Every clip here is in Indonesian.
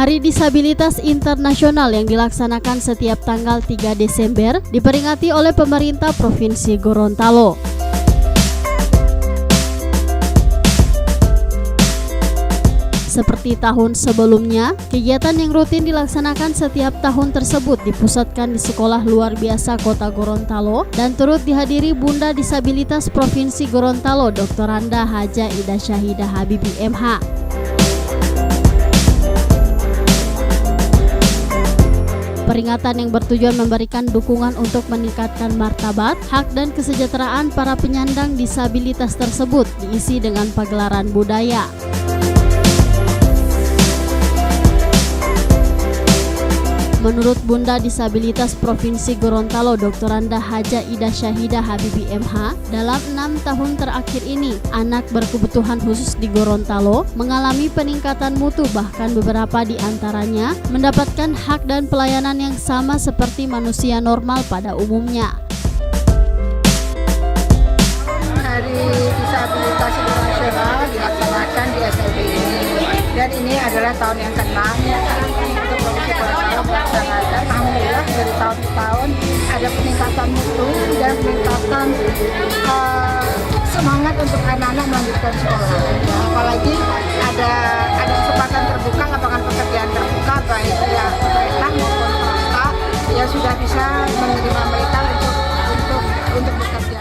Hari Disabilitas Internasional yang dilaksanakan setiap tanggal 3 Desember diperingati oleh pemerintah Provinsi Gorontalo. Seperti tahun sebelumnya, kegiatan yang rutin dilaksanakan setiap tahun tersebut dipusatkan di Sekolah Luar Biasa Kota Gorontalo dan turut dihadiri Bunda Disabilitas Provinsi Gorontalo Dr. Randa Haja Ida Syahidah Habibie MH. Peringatan yang bertujuan memberikan dukungan untuk meningkatkan martabat, hak dan kesejahteraan para penyandang disabilitas tersebut diisi dengan pagelaran budaya. Menurut Bunda Disabilitas Provinsi Gorontalo Dr. Randa Haja Ida Syahidah Habibie MH, dalam 6 tahun terakhir ini, anak berkebutuhan khusus di Gorontalo mengalami peningkatan mutu, bahkan beberapa di antaranya mendapatkan hak dan pelayanan yang sama seperti manusia normal pada umumnya. Hari Disabilitas Internasional dilaksanakan di SLB ini, dan ini adalah tahun yang ke-6 untuk Provinsi Gorontalo melaksanakan. Alhamdulillah dari tahun ke tahun ada peningkatan mutu dan peningkatan semangat untuk anak-anak melanjutkan sekolah. Apalagi ada kesempatan terbuka, lapangan pekerjaan terbuka, baik yang pemerintah maupun swasta yang sudah bisa menerima mereka untuk bekerja.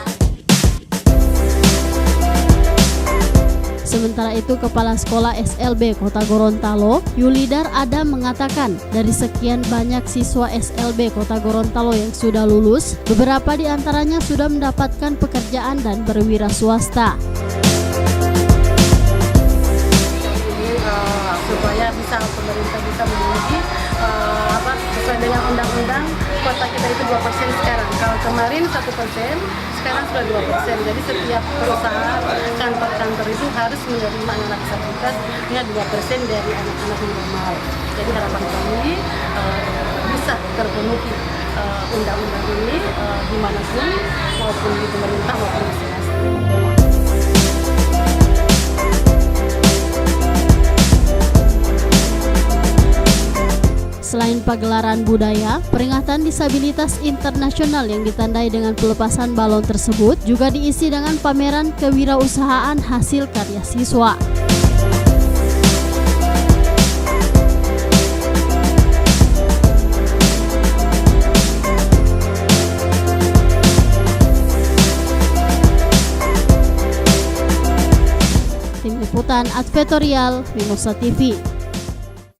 Sementara itu, Kepala Sekolah SLB Kota Gorontalo, Yulidar Adam mengatakan, dari sekian banyak siswa SLB Kota Gorontalo yang sudah lulus, beberapa di antaranya sudah mendapatkan pekerjaan dan berwira swasta. Supaya pemerintah bisa memenuhi sesuai dengan undang-undang, kota kita itu 2% sekarang. Kalau kemarin 1%, sekarang sudah 2%. Jadi setiap perusahaan, kantor-kantor itu harus menerima anak disabilitas dengan 2% dari anak-anak normal. Jadi harapan kami bisa terpenuhi undang-undang ini dimanapun, maupun di pemerintah maupun di swasta. Selain pagelaran budaya, peringatan Disabilitas Internasional yang ditandai dengan pelepasan balon tersebut juga diisi dengan pameran kewirausahaan hasil karya siswa. Tim Liputan Advertorial Mimosa TV.